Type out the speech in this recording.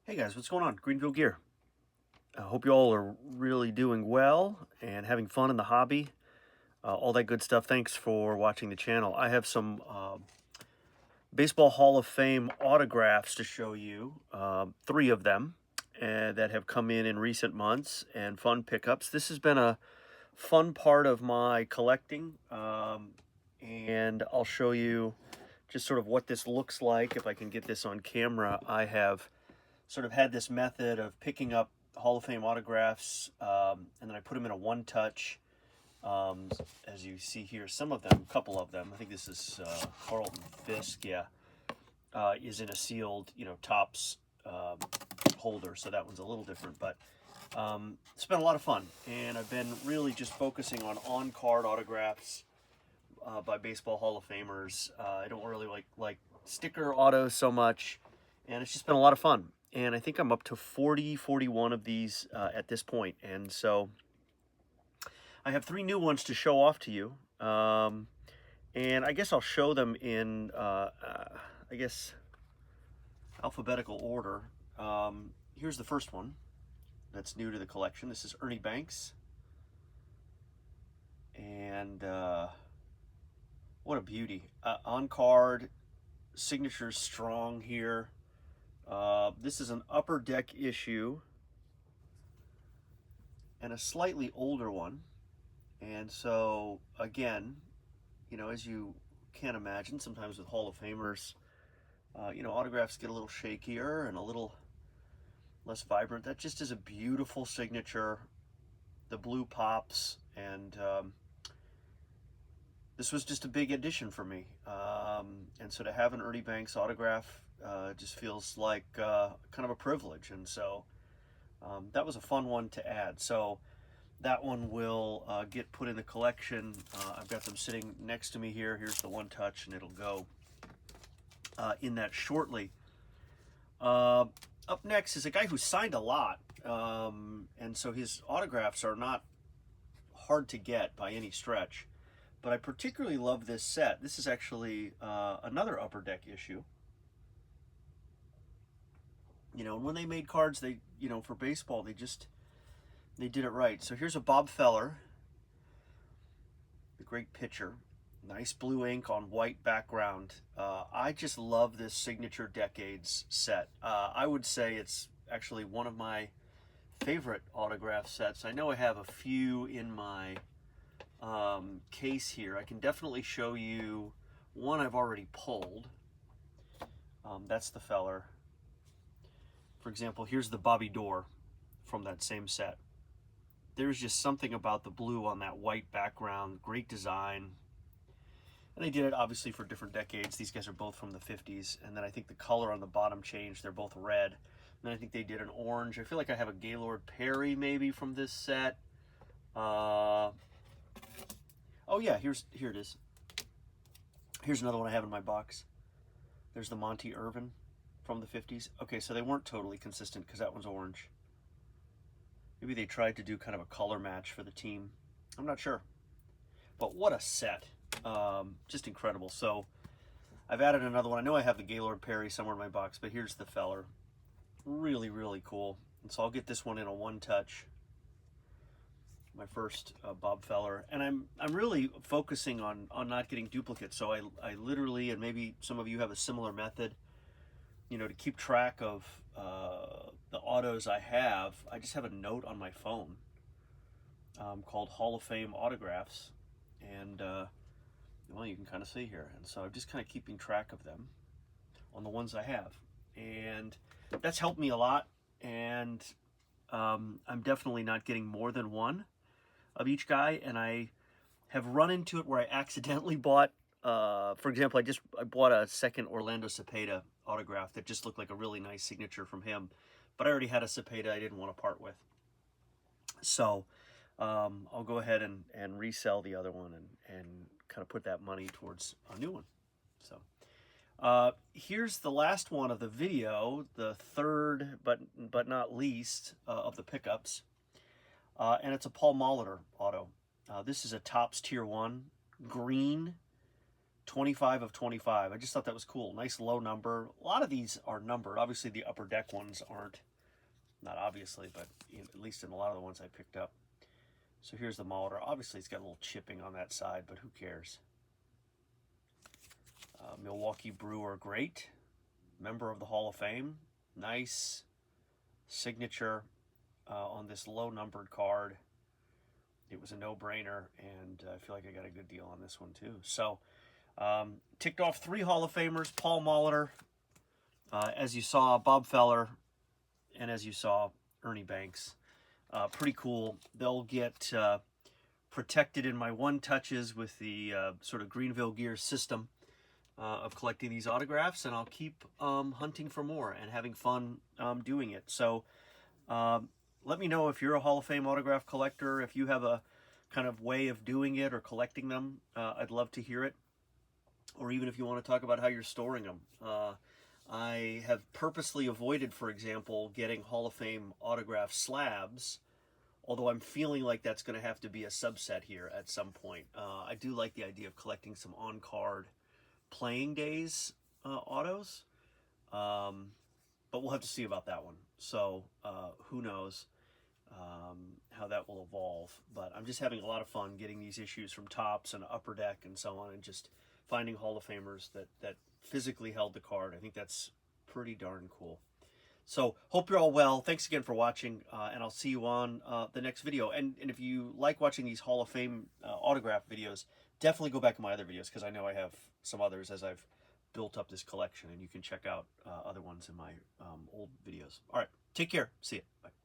Hey guys, what's going on? Greenville Gear. I hope you all are really doing well and having fun in the hobby. All that good stuff. Thanks for watching the channel. I have some Baseball Hall of Fame autographs to show you. 3 of them that have come in recent months and fun pickups. This has been a fun part of my collecting, and I'll show you just sort of what this looks like. If I can get this on camera, I have sort of had this method of picking up Hall of Fame autographs, and then I put them in a one-touch. As you see here, some of them, a couple of them, I think this is Carlton Fisk, yeah, is in a sealed, Topps holder, so that one's a little different, but it's been a lot of fun, and I've been really just focusing on card autographs by Baseball Hall of Famers. I don't really like sticker autos so much, and it's just been a lot of fun. And I think I'm up to 41 of these at this point. And so I have 3 new ones to show off to you. And I guess I'll show them in, alphabetical order. Here's the first one that's new to the collection. This is Ernie Banks. And what a beauty. On card, signature strong here. This is an upper deck issue and a slightly older one. And so, again, as you can imagine, sometimes with Hall of Famers, autographs get a little shakier and a little less vibrant. That just is a beautiful signature. The blue pops, and this was just a big addition for me. And so to have an Ernie Banks autograph just feels like kind of a privilege. And so that was a fun one to add. So that one will get put in the collection. I've got them sitting next to me here. Here's the one touch, and it'll go in that shortly. Up next is a guy who signed a lot. And so his autographs are not hard to get by any stretch. But I particularly love this set. This is actually another upper deck issue. And when they made cards, they, for baseball, they did it right. So here's a Bob Feller, the great pitcher. Nice blue ink on white background. I just love this signature decades set. I would say it's actually one of my favorite autograph sets. I know I have a few in my case here. I can definitely show you one I've already pulled. That's the Feller. For example, here's the Bobby Doerr from that same set. There's just something about the blue on that white background, great design. And they did it obviously for different decades. These guys are both from the 50s. And then I think the color on the bottom changed. They're both red. And then I think they did an orange. I feel like I have a Gaylord Perry maybe from this set. Oh yeah, here it is. Here's another one I have in my box. There's the Monty Irvin from the 50s. Okay, so they weren't totally consistent because that one's orange. Maybe they tried to do kind of a color match for the team. I'm not sure. But what a set. Just incredible. So I've added another one. I know I have the Gaylord Perry somewhere in my box, but here's the Feller. Really, really cool. And so I'll get this one in a one-touch. My first Bob Feller, and I'm really focusing on not getting duplicates. So I literally, and maybe some of you have a similar method, to keep track of the autos I have. I just have a note on my phone called Hall of Fame autographs, and well, you can kind of see here. And so I'm just kind of keeping track of them on the ones I have, and that's helped me a lot. And I'm definitely not getting more than one of each guy, and I have run into it where I accidentally bought, for example, I bought a second Orlando Cepeda autograph that just looked like a really nice signature from him, but I already had a Cepeda I didn't want to part with. So I'll go ahead and resell the other one and kind of put that money towards a new one. So here's the last one of the video, the third but not least of the pickups. And it's a Paul Molitor auto. This is a Topps Tier 1 green 25 of 25. I just thought that was cool. Nice low number. A lot of these are numbered. Obviously, the upper deck ones aren't. Not obviously, but at least in a lot of the ones I picked up. So here's the Molitor. Obviously, it's got a little chipping on that side, but who cares? Milwaukee Brewer, great. Member of the Hall of Fame. Nice signature on this low-numbered card. It was a no-brainer, and I feel like I got a good deal on this one, too. So, ticked off 3 Hall of Famers. Paul Molitor, as you saw, Bob Feller, and as you saw, Ernie Banks. Pretty cool. They'll get protected in my one-touches with the sort of Greenville Gear system of collecting these autographs, and I'll keep hunting for more and having fun doing it. So let me know if you're a Hall of Fame autograph collector, if you have a kind of way of doing it or collecting them. I'd love to hear it. Or even if you want to talk about how you're storing them. I have purposely avoided, for example, getting Hall of Fame autograph slabs, although I'm feeling like that's going to have to be a subset here at some point. I do like the idea of collecting some on-card playing days autos, but we'll have to see about that one. So who knows how that will evolve. But I'm just having a lot of fun getting these issues from Topps and Upper Deck and so on, and just finding Hall of Famers that physically held the card. I think that's pretty darn cool. So hope you're all well. Thanks again for watching, and I'll see you on the next video. And if you like watching these Hall of Fame autograph videos, definitely go back to my other videos, because I know I have some others as I've built up this collection, and you can check out other ones in my old videos. All right, take care. See you. Bye.